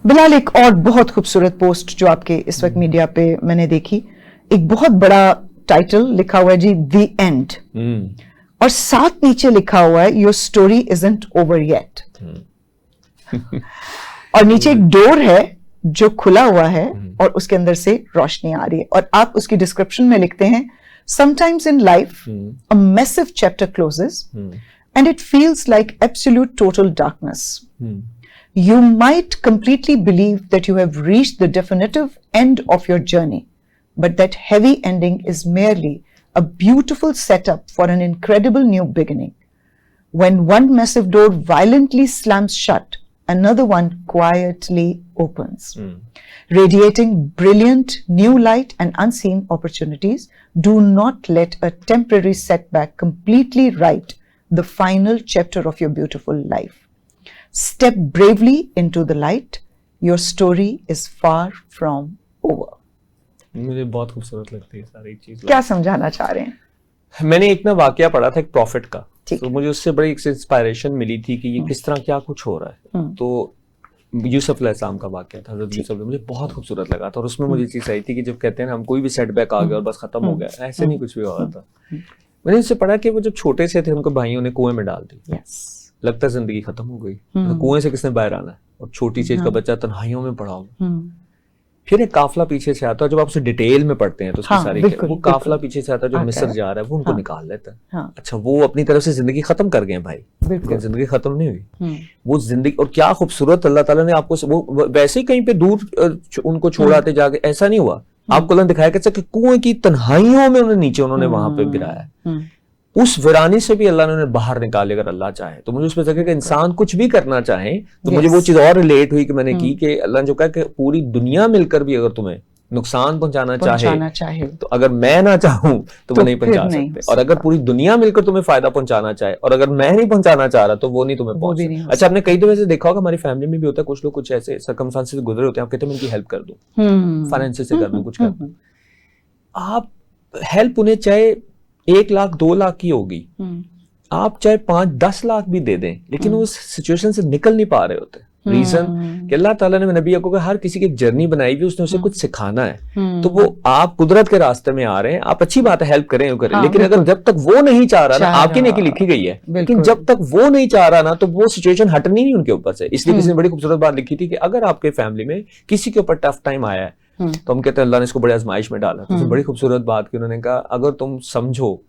बिलाल, एक और बहुत खूबसूरत पोस्ट जो आपके इस वक्त मीडिया पे मैंने देखी, एक बहुत बड़ा टाइटल लिखा हुआ है जी, द एंड, और साथ नीचे लिखा हुआ है your story isn't over yet. और नीचे एक डोर है जो खुला हुआ है और उसके अंदर से रोशनी आ रही है, और आप उसकी डिस्क्रिप्शन में लिखते हैं, sometimes in life a massive chapter closes and it feels like absolute total darkness. You might completely believe that you have reached the definitive end of your journey, but that heavy ending is merely a beautiful setup for an incredible new beginning. When one massive door violently slams shut, another one quietly opens, radiating brilliant new light and unseen opportunities. Do not let a temporary setback completely write the final chapter of your beautiful life. Step bravely into the light. Your story is far from over. मुझे बहुत खूबसूरत लगती है सारी चीज. क्या समझाना चाह रहे हैं? मैंने एक ना वाकया पढ़ा था एक प्रॉफिट का, तो मुझे उससे बड़ी इंस्पायरेशन मिली थी कि ये किस तरह क्या कुछ हो रहा है. तो यूसुफ अलैहिस्सलाम का वाकया था, हज़रत यूसुफ, मुझे बहुत खूबसूरत लगा था. और उसमें मुझे चीज आई थी कि जब कहते हैं ना हम कोई भी सेटबैक आ गया और बस खत्म हो गया, ऐसे नहीं कुछ भी हो रहा था. मैंने उससे पढ़ा कि वो जब छोटे से थे उनको भाइयों ने कुएं में डाल दी. लगता है जिंदगी खत्म हो गई, तो कुएं से किसने बाहर आना है, और छोटी चीज का बच्चा तन्हाइयों में पड़ा होगा. फिर एक काफला पीछे से आता है, जब आप उसे डिटेल में पढ़ते हैं तो उसकी सारी वो काफला पीछे से आता है जो मिस्र जा रहा है, वो उनको निकाल लेता है. अच्छा, वो अपनी तरफ से जिंदगी खत्म कर गए भाई, लेकिन जिंदगी खत्म नहीं हुई. वो जिंदगी, और क्या खूबसूरत अल्लाह ताला ने आपको, वो वैसे ही कहीं पे दूर उनको छोड़ाते जाके, ऐसा नहीं हुआ. आपको अल्लाह ने दिखाया कि कुएं की तन्हाइयों में उन्हें नीचे उन्होंने वहां पे गिराया. उस वीरानी से भी अल्लाह ने उन्हें बाहर निकाले अगर अल्लाह चाहे तो. मुझे उस पर लगा कि इंसान कुछ भी करना चाहे तो मुझे वो चीज और रिलेट हुई कि मैंने की कि अल्लाह ने जो कहा कि पूरी दुनिया मिलकर भी अगर तुम्हें नुकसान पहुंचाना चाहे तो अगर मैं ना चाहूं तो वो नहीं पहुंचा सकते, और अगर पूरी दुनिया मिलकर तुम्हें फायदा पहुंचाना चाहे और अगर मैं नहीं पहुंचाना चाह रहा तो वो नहीं तुम्हें पहुंच सकता. अच्छा, आपने कई दफे से देखा होगा, हमारी फैमिली में भी होता है, कुछ लोग कुछ ऐसे सर्कमस्टांसेस से गुजरे होते हैं, आप कहते हैं मैं इनकी हेल्प कर दूं, फाइनेंस से कर दूं, कुछ कर दूं. आप हेल्प उन्हें चाहे 1 लाख 2 लाख की होगी, आप चाहे 5-10 लाख भी दे दें, लेकिन वो उस सिचुएशन से निकल नहीं पा रहे होते. रीजन कि अल्लाह ताला ने नबी को हर किसी की एक जर्नी बनाई हुई, उसने उसे कुछ सिखाना है. तो वो आप कुदरत के रास्ते में आ रहे हैं, आप अच्छी बात है हेल्प करें, लेकिन अगर जब तक वो नहीं चाह रहा ना, आपकी नेकी लिखी गई है, लेकिन जब तक वो नहीं चाह रहा ना तो वो सिचुएशन हटनी नहीं उनके ऊपर से. इसलिए किसी ने बड़ी खूबसूरत बात लिखी थी कि अगर आपके फैमिली में किसी के ऊपर टफ टाइम आया है तो हम कहते हैं अल्लाह ने इसको बड़े आजमाइश में डाला. तो बड़ी खूबसूरत बात की उन्होंने कहा, अगर तुम समझो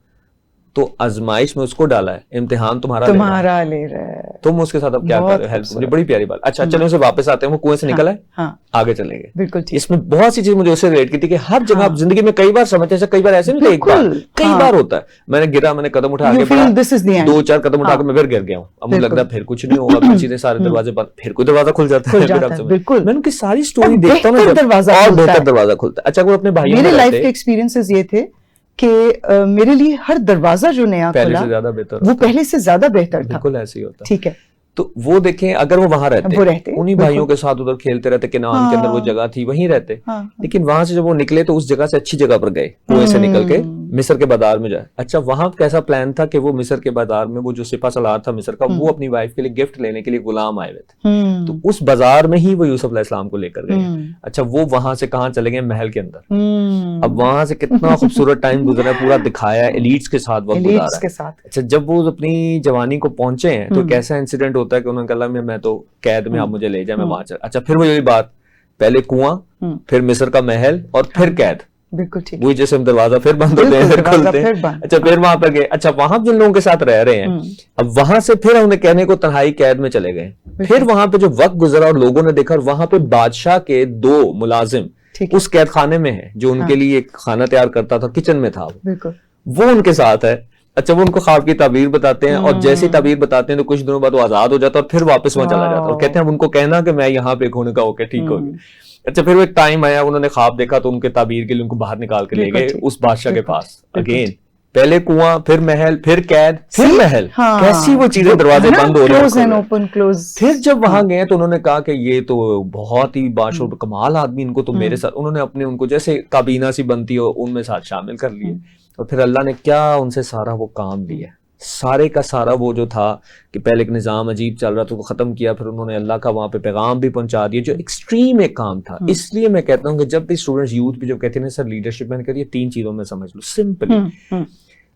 तो आजमाइश में उसको डाला है, इम्तिहान तुम्हारा ले रहा है, तुम उसके साथ अब क्या कर रहे हो, हेल्प. मुझे बड़ी प्यारी बात. अच्छा, चलो उसे वापस आते हैं, वो कुएं से निकला है, आगे चलेंगे. बिल्कुल, इसमें बहुत सी चीज मुझे उससे रिलेट की थी कि हर जगह आप जिंदगी में कई बार समझते हैं, कई बार ऐसे नहीं, कई बार होता है, मैंने गिरा, मैंने कदम उठा के 2-4 कदम उठा के मैं फिर गिर गया हूँ. अब मुझे लग रहा है फिर कुछ नहीं होगा, फिर सीधे सारे दरवाजे बंद, फिर कोई दरवाजा खुल जाता है. मैं उनकी सारी स्टोरी देखता हूँ, और बेहतर दरवाजा खुलता है. अच्छा, वो अपने भाई, मेरे लाइफ के एक्सपीरियंसेस ये थे कि मेरे लिए हर दरवाजा जो नया खुला वो पहले से ज्यादा बेहतर था. बिल्कुल ऐसे ही होता है. ठीक है, तो वो देखें, अगर वो वहां रहते उन्हीं भाइयों के साथ उधर खेलते रहते, किनान के अंदर वो जगह थी, वहीं रहते. लेकिन वहां से जब वो निकले तो उस जगह से अच्छी जगह पर गए, कुएं से निकल के मिस्र के बाजार में जाए. अच्छा, वहां कैसा प्लान था कि वो मिस्र के बाजार में वो जो सिपा सलार था मिस्र का, वो अपनी वाइफ के लिए गिफ्ट लेने के लिए गुलाम आए हुए थे. तो उस बाजार में ही वो यूसुफ अलैहिस्सलाम को लेकर गए. अच्छा, वो वहां से कहां चले गए, महल के अंदर. अब वहां से कितना खूबसूरत टाइम गुजरा, पूरा दिखाया, एलिट्स के साथ वक्त गुजारा. अच्छा, जब वो अपनी जवानी को पहुंचे हैं तो कैसा इंसिडेंट होता है कि उन्होंने कहा मैं तो कैद में, आप मुझे ले जाए, मैं वहां चल. अच्छा, फिर वो यही बात, पहले कुआं, फिर मिस्र का महल, और फिर कैद. बिल्कुल ठीक. वही जैसे हम दरवाजा फिर बंद होते हैं, फिर खोलते हैं. अच्छा, फिर वहां पर गए. अच्छा, वहां जिन लोगों के साथ रह रहे हैं, अब वहां से फिर उन्हें कहने को तन्हाई कैद में चले गए. फिर वहां पे जो वक्त गुजरा और लोगों ने देखा, और वहां पे बादशाह के 2 मुलाजिम उस कैद खाने में है, जो उनके लिए एक खाना तैयार करता था, किचन में था वो उनके साथ है. अच्छा, वो उनको ख्वाब की ताबीर बताते हैं, और जैसी ताबीर बताते हैं तो कुछ दिनों बाद वो आजाद हो जाता है और फिर वापस वहां चला जाता है, और कहते हैं उनको कहना कि मैं यहाँ पे खून का होके ठीक हो गया. अच्छा, फिर वो एक टाइम आया, उन्होंने ख्वाब देखा तो उनके ताबीर के लिए उनको बाहर निकाल के ले गए उस बादशाह के पास. अगेन पहले कुआं, फिर महल, फिर कैद, फिर महल. कैसी वो चीजें, दरवाजे बंद हो रहे हैं. फिर जब वहां गए तो उन्होंने कहा कि ये तो बहुत ही बाशो कमाल आदमी, इनको तो मेरे साथ, उन्होंने अपने उनको जैसे काबीना सी बनती हो उनमें साथ शामिल कर लिए. और फिर अल्लाह ने क्या उनसे सारा वो काम लिया, सारे का सारा वो जो था कि पहले एक निज़ाम अजीब चल रहा था, वो ख़त्म किया, फिर उन्होंने अल्लाह का वहाँ पे पैगाम भी पहुंचा दिया, जो एक्सट्रीम एक काम था। इसलिए मैं कहता हूँ कि जब भी स्टूडेंट्स यूथ भी जब कहते हैं सर लीडरशिप, मैंने कहा ये 3 चीज़ों में समझ लो simply,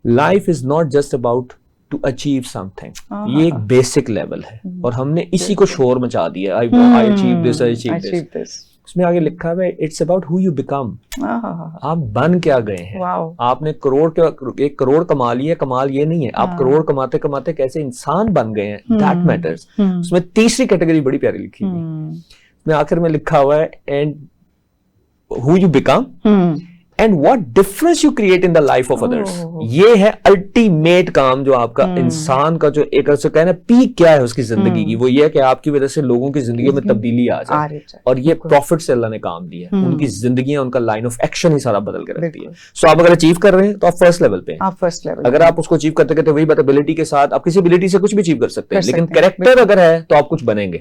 life is not just about to achieve something, ये एक बेसिक लेवल है और हमने इसी को शोर मचा दिया, I achieve this, I achieve this. उसमें आगे लिखा हुआ है it's about who you become, आप बन क्या गए हैं। आपने एक करोड़ कमा लिया, कमाल ये नहीं है आप करोड़ कमाते कमाते कैसे इंसान बन गए हैं, दैट मैटर्स। उसमें तीसरी कैटेगरी बड़ी प्यारी लिखी हुई है, उसमें आखिर में लिखा हुआ है and who you become and what difference you create in the life of others. ये है अल्टीमेट काम जो आपका इंसान का जो एक अर्थ से कहना पीक क्या है उसकी जिंदगी की, वो ये है कि आपकी वजह से लोगों की जिंदगी में तब्दीली आ जाए। और ये प्रॉफिट से अल्लाह ने काम दिया है, उनकी जिंदगियां, उनका लाइन ऑफ एक्शन ही सारा बदल के रखती है। सो आप अगर अचीव कर रहे हैं तो आप फर्स्ट लेवल पे हैं। अगर आप उसको अचीव करते करते वही बात एबिलिटी के साथ, आप किसी एबिलिटी से कुछ भी अचीव कर सकते हैं, लेकिन कैरेक्टर अगर है तो आप कुछ बनेंगे।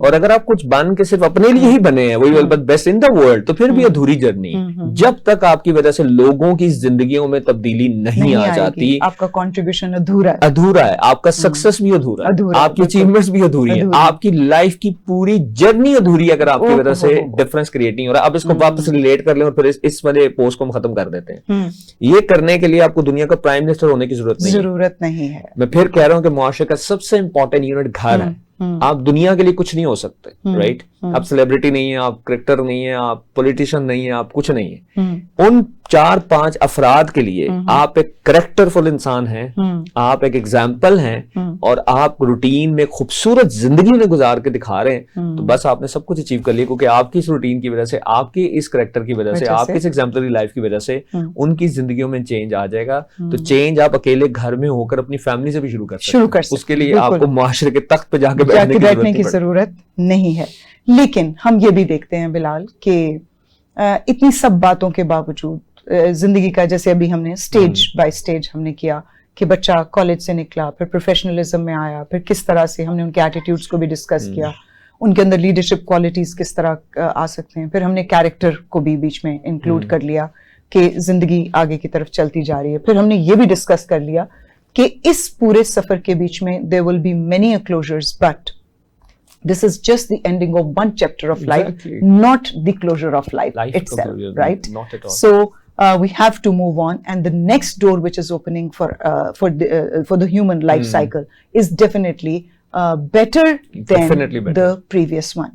और अगर आप कुछ बन के सिर्फ अपने लिए ही बने हैं, वही बेस्ट इन द वर्ल्ड, तो फिर भी अधूरी जर्नी। जब तक आपकी वजह से लोगों की जिंदगियों में तब्दीली नहीं आ जाती, आपका कंट्रीब्यूशन अधूरा है, आपका सक्सेस भी अधूरा है, आपकी अचीवमेंट्स भी अधूरी है, आपकी लाइफ की पूरी जर्नी अधूरी है अगर आपकी वजह से डिफरेंस क्रिएट नहीं हो रहा। अब इसको वापस रिलेट कर लें और फिर इस वाले पोस्ट को हम खत्म कर देते हैं। ये करने के लिए आपको दुनिया का प्राइम मिनिस्टर होने की जरूरत नहीं है। मैं फिर कह रहा हूं कि मुआशरे का सबसे इंपॉर्टेंट यूनिट घर है। आप दुनिया के लिए कुछ नहीं हो सकते, राइट? आप सेलिब्रिटी नहीं है, आप क्रिकेटर नहीं है, आप पॉलिटिशियन नहीं है, आप कुछ नहीं है। उन 4-5 अफराद के लिए आप एक करेक्टरफुल इंसान हैं, आप एक एग्जाम्पल हैं और आप रूटीन में खूबसूरत जिंदगी में गुजार के दिखा रहे हैं, तो बस आपने सब कुछ अचीव कर लिया। क्योंकि आपकी इस रूटीन की वजह से, आपकी इस करेक्टर की वजह से, आपकी इस एग्जाम्पलरी लाइफ की वजह से उनकी जिंदगियों में चेंज आ जाएगा। तो चेंज आप अकेले घर में होकर अपनी फैमिली से भी शुरू कर सकते हैं। उसके लिए आपको मुआशरे के तख्त पे जाके बैठने की जरूरत नहीं है। लेकिन हम ये भी देखते हैं बिलाल कि इतनी सब बातों के बावजूद जिंदगी का, जैसे अभी हमने स्टेज बाय स्टेज हमने किया कि बच्चा कॉलेज से निकला, फिर प्रोफेशनलिज्म में आया, फिर किस तरह से हमने उनके एटीट्यूड्स को भी डिस्कस किया, उनके अंदर लीडरशिप क्वालिटीज किस तरह आ सकते हैं, फिर हमने कैरेक्टर को भी बीच में इंक्लूड कर लिया कि जिंदगी आगे की तरफ चलती जा रही है। फिर हमने ये भी डिस्कस कर लिया कि इस पूरे सफर के बीच में there will be many closures, but this is just the ending of one chapter of life, not the closure of life itself, right? Not at all. So we have to move on, and the next door which is opening for the human life cycle is definitely better than the previous one.